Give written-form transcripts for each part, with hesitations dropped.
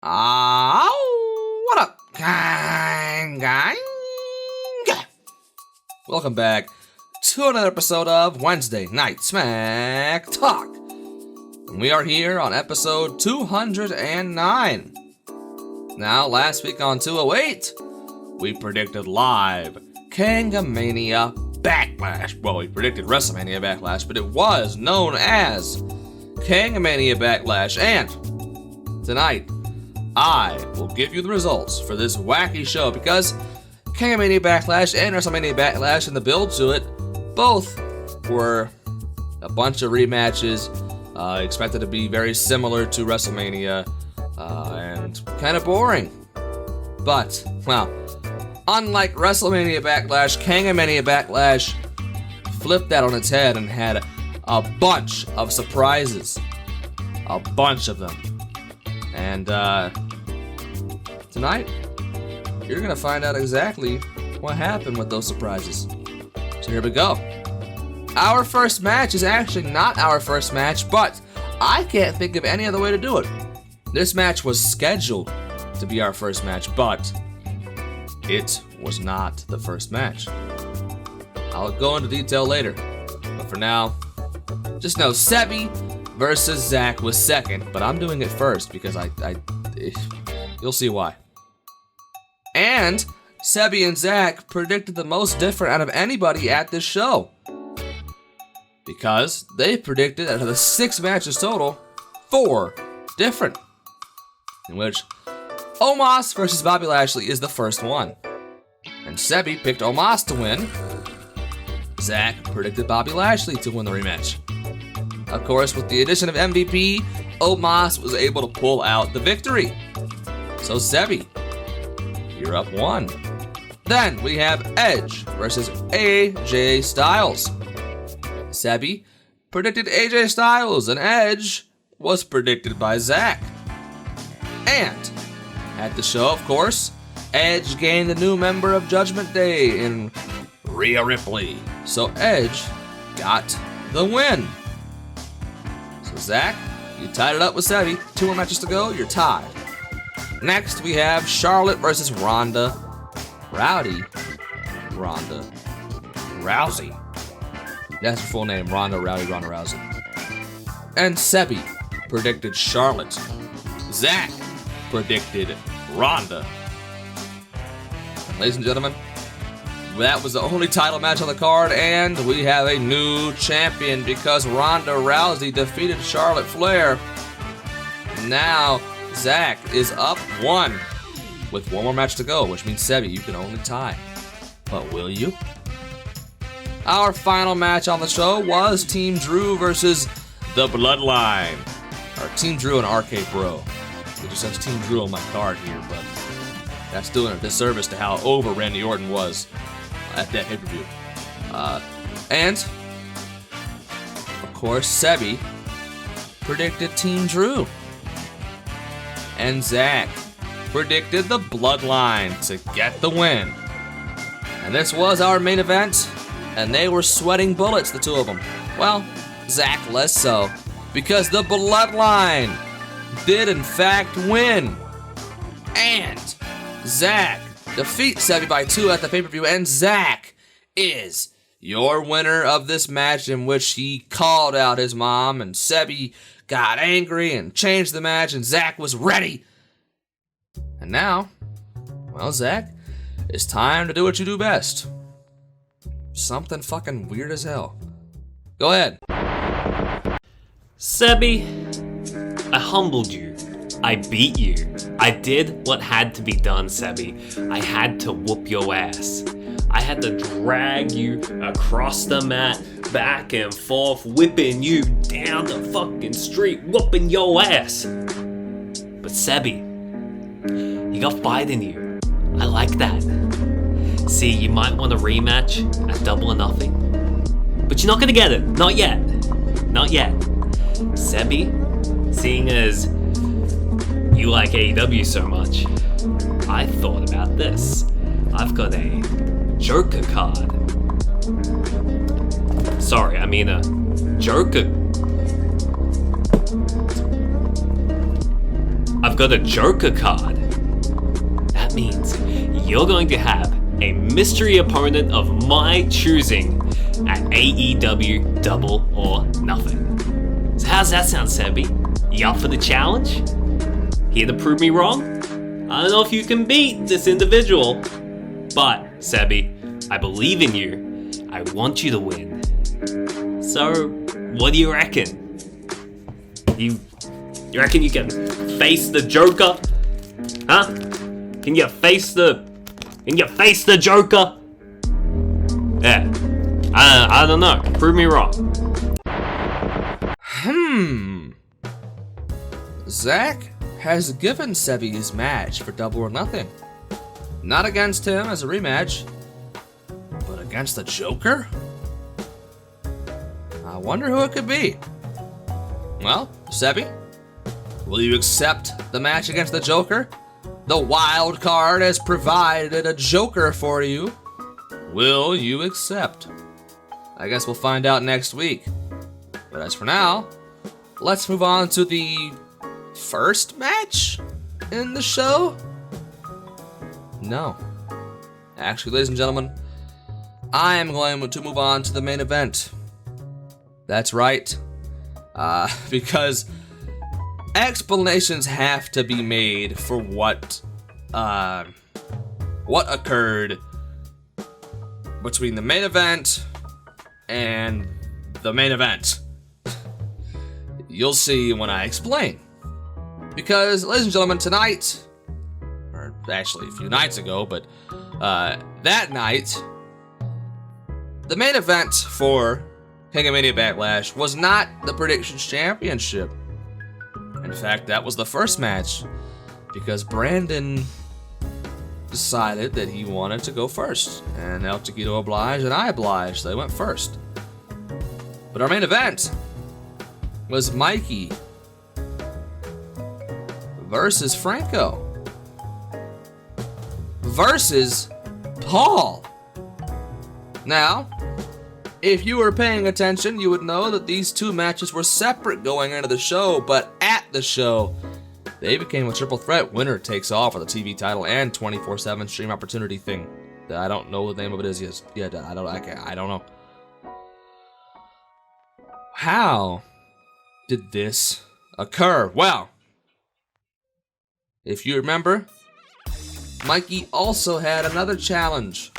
What up, Kang? Welcome back to another episode of Wednesday Night SmackTalk. And we are here on episode 209. Now, last week on 208, we predicted live Kangamania Backlash. Well, we predicted WrestleMania Backlash, but it was known as Kangamania Backlash. And tonight, I will give you the results for this wacky show because Kangamania Backlash and WrestleMania Backlash and the build to it both were a bunch of rematches, expected to be very similar to WrestleMania, and kind of boring. But, well, unlike WrestleMania Backlash, Kangamania Backlash flipped that on its head and had a bunch of surprises. A bunch of them. And tonight, you're gonna find out exactly what happened with those surprises. So here we go. Our first match is actually not our first match, but I can't think of any other way to do it. This match was scheduled to be our first match, but it was not the first match. I'll go into detail later, but for now, just know Sebi versus Zach was second, but I'm doing it first because you'll see why. And Sebi and Zach predicted the most different out of anybody at this show, because they predicted out of the 6 matches total, 4 different, in which Omos versus Bobby Lashley is the first one. And Sebi picked Omos to win. Zach predicted Bobby Lashley to win the rematch. Of course, with the addition of MVP, Omos was able to pull out the victory. So Sebi, you're up 1. Then we have Edge versus AJ Styles. Sebi predicted AJ Styles, and Edge was predicted by Zach. And at the show, of course, Edge gained a new member of Judgment Day in Rhea Ripley. So Edge got the win. So Zach, you tied it up with Sebi. 2 more matches to go, you're tied. Next, we have Charlotte versus Ronda Rousey. That's her full name, Ronda Rousey. And Sebi predicted Charlotte. Zach predicted Ronda. Ladies and gentlemen, that was the only title match on the card, and we have a new champion because Ronda Rousey defeated Charlotte Flair. Now, Zach is up 1 with 1 more match to go, which means Sebi, you can only tie. But will you? Our final match on the show was Team Drew versus The Bloodline. Or Team Drew and RK Bro. It just says Team Drew on my card here, but that's doing a disservice to how over Randy Orton was at that pay-per-view. And, of course, Sebi predicted Team Drew. And Zach predicted The Bloodline to get the win. And this was our main event, and they were sweating bullets, the two of them. Well, Zach less so, because The Bloodline did in fact win. And Zach defeats Sebi by 2 at the pay-per-view, and Zach is your winner of this match, in which he called out his mom, and Sebi got angry and changed the match, and Zach was ready. And now, well, Zach, it's time to do what you do best. Something fucking weird as hell. Go ahead. Sebi, I humbled you. I beat you. I did what had to be done, Sebi. I had to whoop your ass. I had to drag you across the mat, back and forth, whipping you down the fucking street, whooping your ass. But Sebi, you got fight in you. I like that. See, you might want a rematch at Double or Nothing, but you're not gonna get it. Not yet. Not yet. Sebi, seeing as you like AEW so much, I thought about this. I've got a Joker card. Sorry, I mean a Joker. I've got a Joker card. That means you're going to have a mystery opponent of my choosing at AEW Double or Nothing. So how's that sound, Sebi? You up for the challenge? Here to prove me wrong? I don't know if you can beat this individual, but Sebi, I believe in you. I want you to win. So, what do you reckon? You reckon you can face the Joker? Huh? Can you face the Joker? Yeah. I don't know. Prove me wrong. Zach has given Sebi his match for Double or Nothing. Not against him as a rematch, but against the Joker? I wonder who it could be. Well, Sebi, will you accept the match against the Joker? The wild card has provided a Joker for you. Will you accept? I guess we'll find out next week. But as for now, let's move on to the first match in the show? No. Actually, ladies and gentlemen, I am going to move on to the main event. That's right. Because explanations have to be made for what occurred between the main event and the main event. You'll see when I explain. Because, ladies and gentlemen, tonight, or actually a few nights ago, but that night, the main event for Kangamania Backlash was not the Predictions Championship. In fact, that was the first match, because Brandon decided that he wanted to go first, and El Chiquito obliged, and I obliged, so they went first. But our main event was Mikey versus Franco versus Paul. Now, if you were paying attention, you would know that these two matches were separate going into the show, but at the show, they became a triple threat. Winner takes all for the TV title and 24/7 stream opportunity thing. I don't know what the name of it is yet. I don't know. How did this occur? Well, if you remember, Mikey also had another challenge.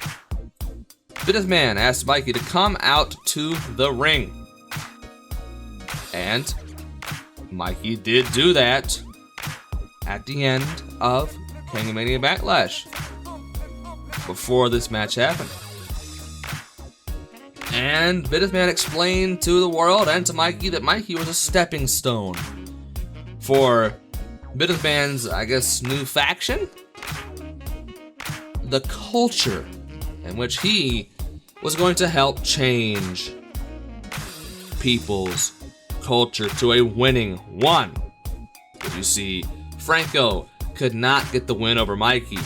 Fifth Man asked Mikey to come out to the ring. And Mikey did do that at the end of Kangamania Backlash, before this match happened. And Fifth Man explained to the world and to Mikey that Mikey was a stepping stone for Fifth Man's, I guess, new faction? The culture, in which he was going to help change people's culture to a winning one. But you see, Franco could not get the win over Mikey.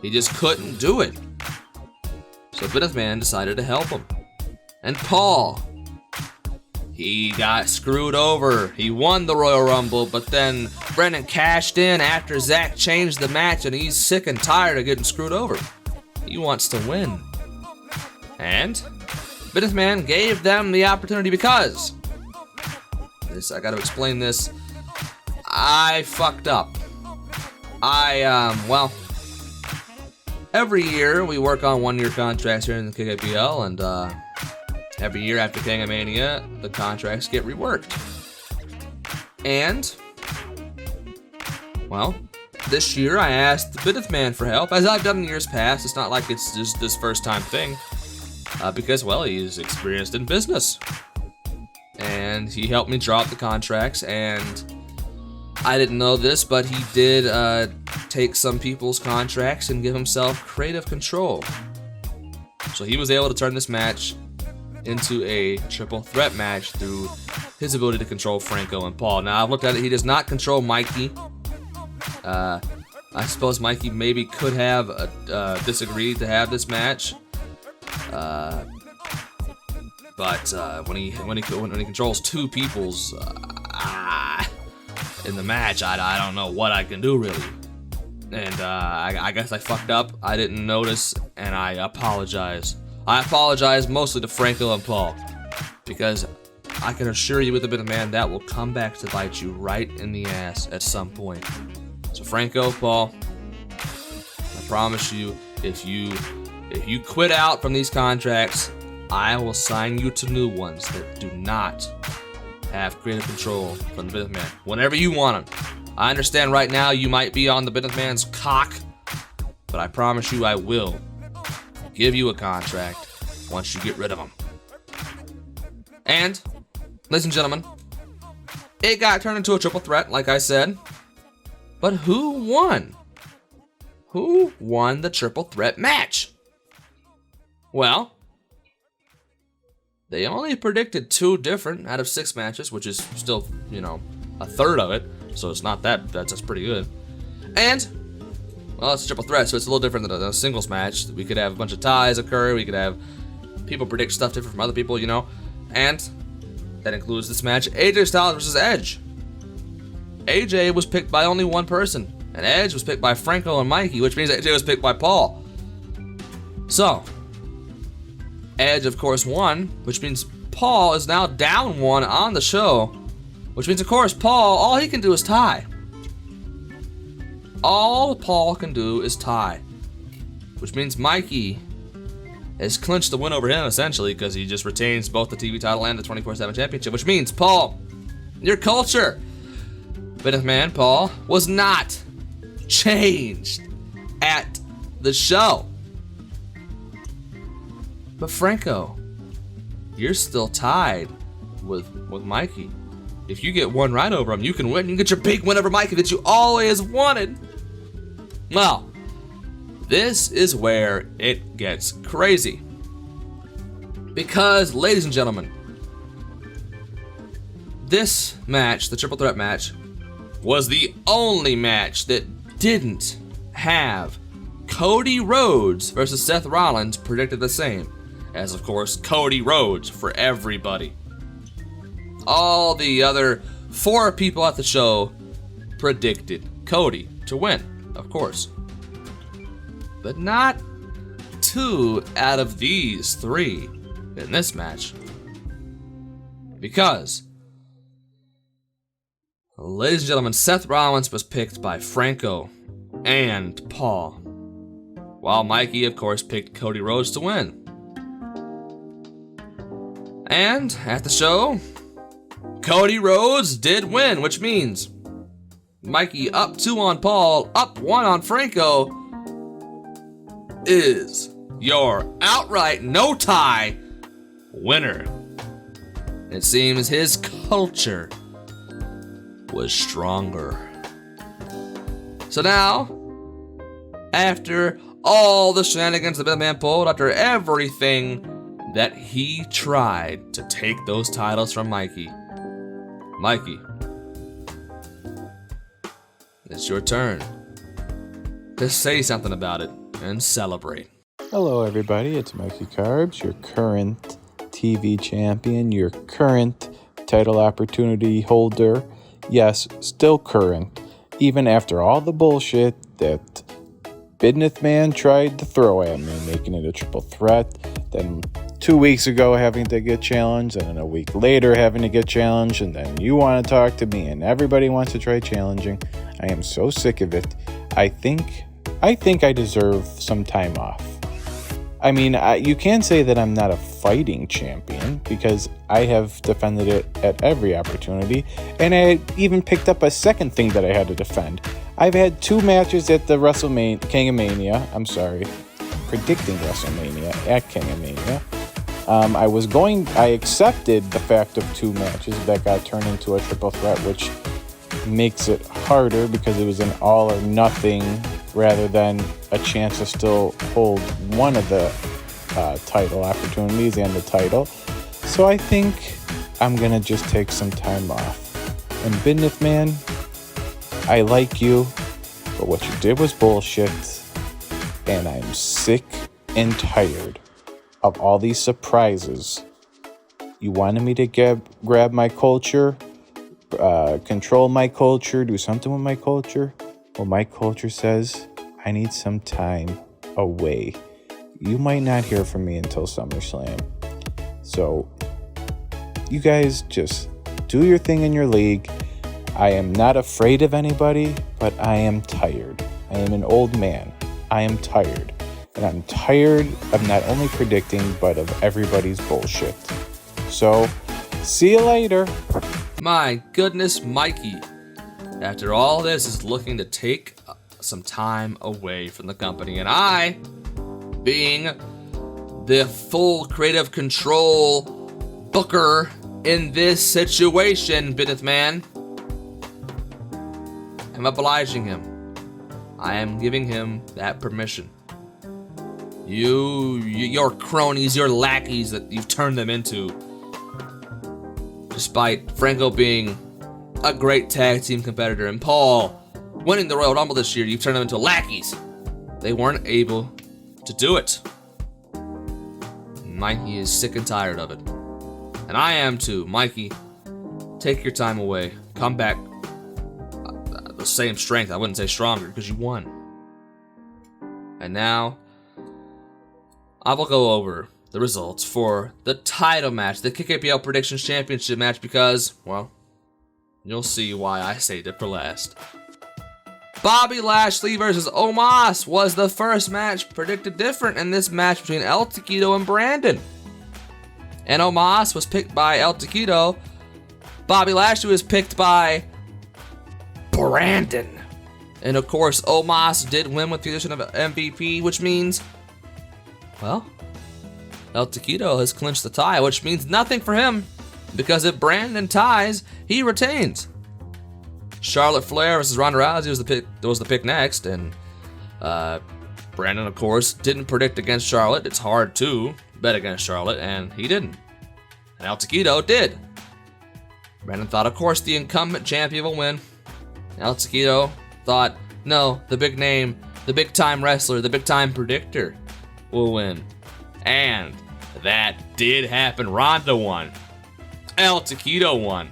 He just couldn't do it. So Fifth Man decided to help him. And Paul, he got screwed over. He won the Royal Rumble, but then Brendan cashed in after Zach changed the match, and he's sick and tired of getting screwed over. He wants to win. And Fifth Man gave them the opportunity because I gotta explain this. I fucked up. Every year we work on one-year contracts here in the KKPL, and every year after Kangamania, the contracts get reworked. And, well, this year I asked the Fifth Man for help, as I've done in years past. It's not like it's just this first-time thing, because, well, he's experienced in business. And he helped me draw up the contracts, and I didn't know this, but he did take some people's contracts and give himself creative control. So he was able to turn this match into a triple threat match through his ability to control Franco and Paul. Now, I've looked at it, he does not control Mikey. I suppose Mikey maybe could have disagreed to have this match. But when he controls two people's, in the match, I don't know what I can do really. And I guess I fucked up. I didn't notice, and I apologize. I apologize mostly to Franco and Paul, because I can assure you with the Bit Man that will come back to bite you right in the ass at some point. So Franco, Paul, I promise you, if you quit out from these contracts, I will sign you to new ones that do not have creative control from the Bit Man whenever you want them. I understand right now you might be on the Bit Man's cock, but I promise you I will give you a contract once you get rid of them. And, ladies and gentlemen, it got turned into a triple threat, like I said. But who won? Who won the triple threat match? Well, they only predicted 2 different out of 6 matches, which is still, a third of it. So it's not that's pretty good. And, well, it's a triple threat, so it's a little different than a singles match. We could have a bunch of ties occur. We could have people predict stuff different from other people, And that includes this match, AJ Styles versus Edge. AJ was picked by only one person, and Edge was picked by Franco and Mikey, which means AJ was picked by Paul. So, Edge, of course, won, which means Paul is now down 1 on the show, which means, of course, Paul, all he can do is tie. All Paul can do is tie, which means Mikey has clinched the win over him, essentially, because he just retains both the TV title and the 24/7 championship, which means, Paul, your culture, Bit Man Paul, was not changed at the show. But Franco, you're still tied with Mikey. If you get one right over him, you can win. You can get your big win over Mikey that you always wanted. Well, this is where it gets crazy. Because, ladies and gentlemen, this match, the triple threat match, was the only match that didn't have Cody Rhodes versus Seth Rollins predicted the same as, of course, Cody Rhodes for everybody. All the other 4 people at the show predicted Cody to win, of course. But not 2 out of these 3 in this match. Because, ladies and gentlemen, Seth Rollins was picked by Franco and Paul, while Mikey, of course, picked Cody Rhodes to win. And at the show, Cody Rhodes did win, which means Mikey up 2 on Paul, up 1 on Franco, is your outright no tie winner. It seems his culture was stronger. So now, after all the shenanigans the Bit Man pulled, after everything that he tried to take those titles from Mikey, it's your turn to say something about it and celebrate. Hello everybody, it's Mikey Carbs, your current TV champion, your current title opportunity holder. Yes, still current, even after all the bullshit that Business Man tried to throw at me, making it a triple threat, then 2 weeks ago having to get challenged, and then a week later having to get challenged, and then you want to talk to me, and everybody wants to try challenging. I am so sick of it. I think I deserve some time off. I mean, you can't say that I'm not a fighting champion, because I have defended it at every opportunity, and I even picked up a second thing that I had to defend. I've had 2 matches at the Kangamania, predicting WrestleMania at Kangamania. I accepted the fact of 2 matches that got turned into a triple threat, which makes it harder because it was an all or nothing rather than a chance to still hold one of the title opportunities and the title. So I think I'm going to just take some time off. And Business Man, I like you, but what you did was bullshit. And I'm sick and tired of all these surprises. You wanted me to grab my culture, control my culture, do something with my culture. Well, my culture says I need some time away. You might not hear from me until SummerSlam. So you guys just do your thing in your league. I am not afraid of anybody, but I am tired. I am an old man. I am tired. And I'm tired of not only predicting, but of everybody's bullshit. So, see you later. My goodness, Mikey. After all this is looking to take some time away from the company. And I, being the full creative control booker in this situation, Bennett man, I'm obliging him. I am giving him that permission. Your cronies, your lackeys that you've turned them into, despite Franco being a great tag team competitor and Paul winning the Royal Rumble this year, you've turned them into lackeys. They weren't able to do it. Mikey is sick and tired of it. And I am too. Mikey, take your time away. Come back. The same strength, I wouldn't say stronger, because you won. And now, I will go over the results for the title match, the KKPL Predictions Championship match, because, well, you'll see why I saved it for last. Bobby Lashley versus Omos was the first match, predicted different in this match between El Taquito and Brandon. And Omos was picked by El Taquito. Bobby Lashley was picked by Brandon. And of course, Omos did win with the addition of MVP, which means, well, El Taquito has clinched the tie, which means nothing for him, because if Brandon ties, he retains. Charlotte Flair versus Ronda Rousey was the pick next, and Brandon, of course, didn't predict against Charlotte. It's hard to bet against Charlotte, and he didn't. And El Taquito did. Brandon thought, of course, the incumbent champion will win. El Taquito thought, no, the big name, the big time wrestler, the big time predictor will win. And that did happen. Ronda won. El Taquito won.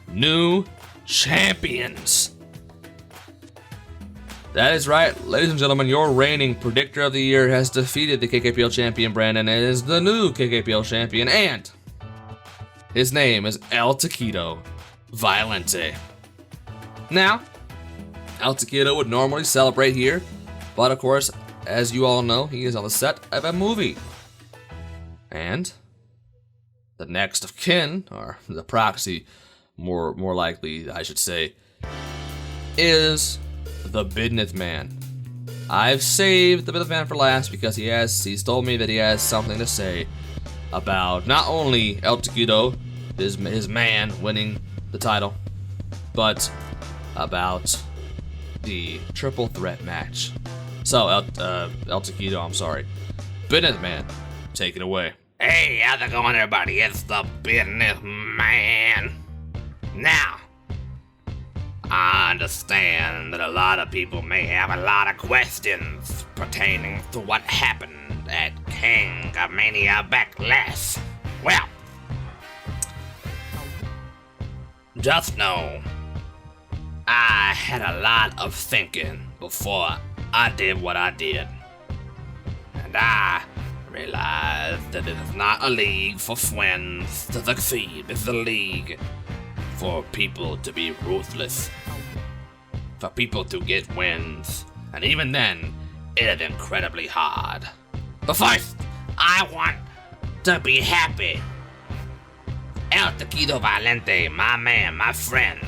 New champions. That is right, ladies and gentlemen, your reigning predictor of the year has defeated the KKPL champion Brandon and is the new KKPL champion, and his name is El Taquito Violente. Now, El Taquito would normally celebrate here, but of course, as you all know, he is on the set of a movie. And the next of kin, or the proxy, more likely, I should say, is the Bidnith Man. I've saved the Bidnith Man for last because he's told me that he has something to say about not only El Taquito, his man winning the title, but about the triple threat match. So, El Taquito, I'm sorry. Bidnith Man, take it away. Hey, how's it going, everybody? It's the Bidnith Man. Now, I understand that a lot of people may have a lot of questions pertaining to what happened at Kangamania Backlash. Well, just know I had a lot of thinking before I did what I did. And I realized that it is not a league for friends to succeed. It's a league for people to be ruthless, for people to get wins, and even then, it is incredibly hard. But first, I want to be happy. El Taquito Violente, my man, my friend.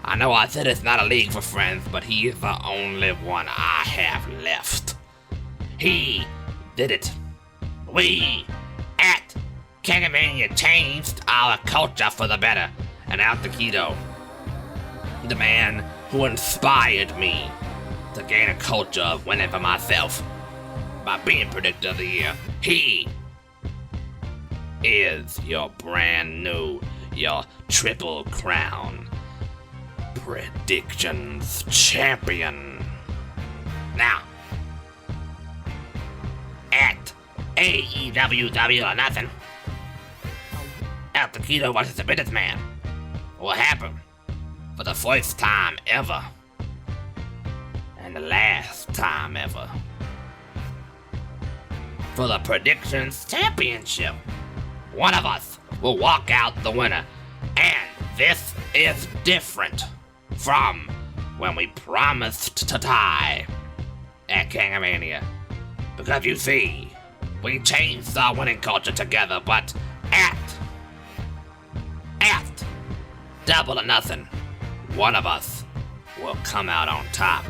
I know I said it's not a league for friends, but he is the only one I have left. He did it. We, at Kangamania, changed our culture for the better. And El Taquito, the man who inspired me to gain a culture of winning for myself by being predictor of the year, he is your brand new, your triple crown predictions champion. Now, at AEW Double or Nothing, El Taquito versus the Bidnith Man will happen for the first time ever, and the last time ever, for the Predictions Championship. One of us will walk out the winner, and this is different from when we promised to tie at Kangamania. Because you see, we changed our winning culture together, but at Double or Nothing, one of us will come out on top.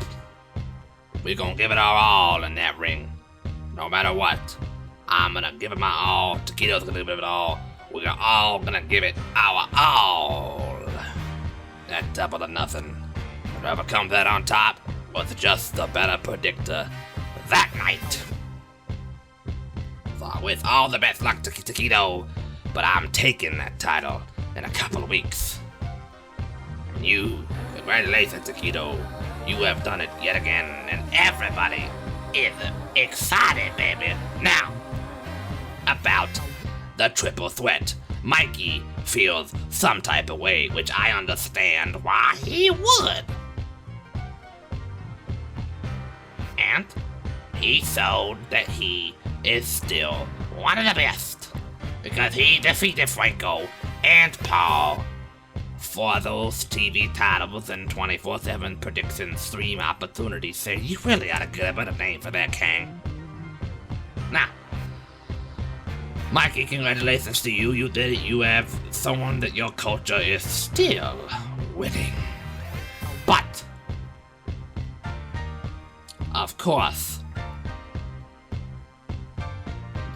We're gonna give it our all in that ring. No matter what, I'm gonna give it my all. Taquito's gonna give it all. We're all gonna give it our all. That Double or Nothing. Whoever comes out on top was just the better predictor that night. So with all the best luck to Taquito, but I'm taking that title in a couple of weeks. And you, congratulations Taquito, you have done it yet again, and everybody is excited, baby. Now, about the triple threat. Mikey feels some type of way, which I understand why he would. And he showed that he is still one of the best, because he defeated Franco and Paul for those TV titles and 24/7 prediction stream opportunities. So you really ought to get a better name for that, Kang. Now, Mikey, congratulations to you. You did it. You have shown that your culture is still winning. But, of course,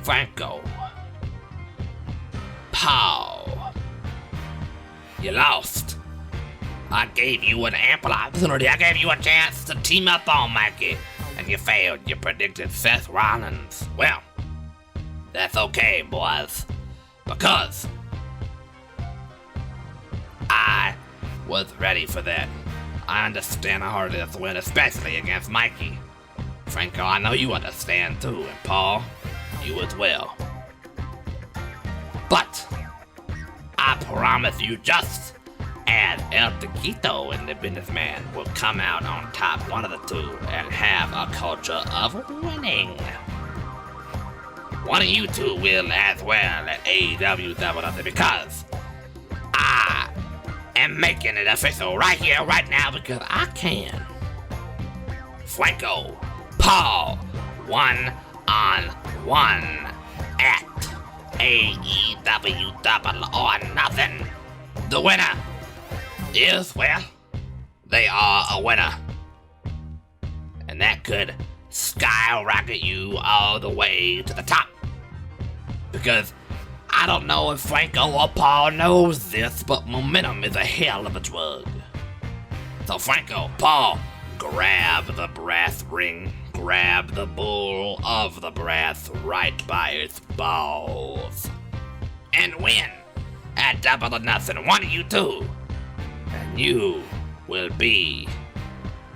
Franco, Paul, you lost. I gave you an ample opportunity. I gave you a chance to team up on Mikey, and you failed. You predicted Seth Rollins. Well, that's okay, boys, because I was ready for that. I understand how hard it is to win, especially against Mikey. Franco, I know you understand too, and Paul, you as well. But I promise you, just as El Taquito and the Businessman will come out on top, one of the two, and have a culture of winning. One of you two will as well at AEW Double or Nothing, because I am making it official right here, right now, because I can. Franco, Paul, 1-on-1 at AEW Double or Nothing. The winner is, well, they are a winner. And that could skyrocket you all the way to the top. Because I don't know if Franco or Paul knows this, but momentum is a hell of a drug. So Franco, Paul, grab the brass ring, grab the bull of the brass right by its balls, and win at Double or Nothing. One of you two, and you will be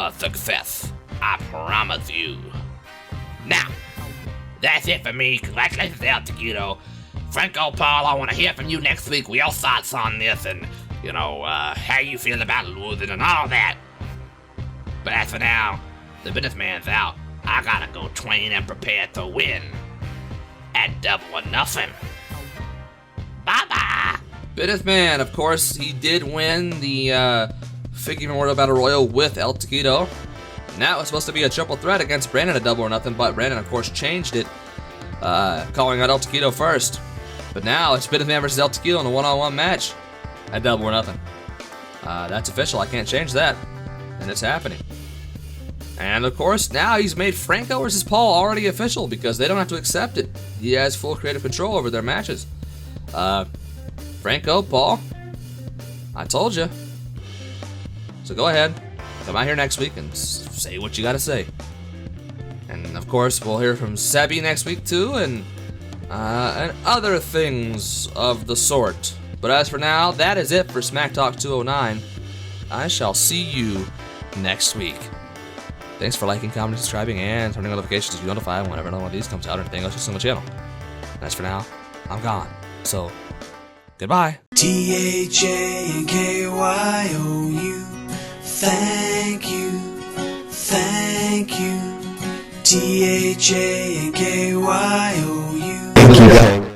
a success. I promise you. Now, that's it for me. Congratulations, El Taquito. Franco, Paul, I want to hear from you next week. Your thoughts on this, and, how you feel about losing and all that. But as for now, the Businessman's out. I gotta go train and prepare to win at Double or Nothing. Bye-bye. Businessman, of course, he did win the Figure Memorial Battle Royal with El Taquito. And that was supposed to be a triple threat against Brandon at Double or Nothing, but Brandon, of course, changed it, calling out El Taquito first. But now it's Businessman versus El Taquito in a one-on-one match at Double or Nothing. That's official. I can't change that. And it's happening. And of course, now he's made Franco versus Paul already official because they don't have to accept it. He has full creative control over their matches. Franco, Paul, I told you. So go ahead, come out here next week and say what you gotta say. And of course, we'll hear from Sebi next week too, and other things of the sort. But as for now, that is it for Smack Talk 209. I shall see you next week. Thanks for liking, commenting, subscribing, and turning notifications to be notified whenever another one of these comes out or anything else you see on the channel. And as for now, I'm gone. So, good Goodbye. THANKYOU. Thank you. Thank you. THANKYOU.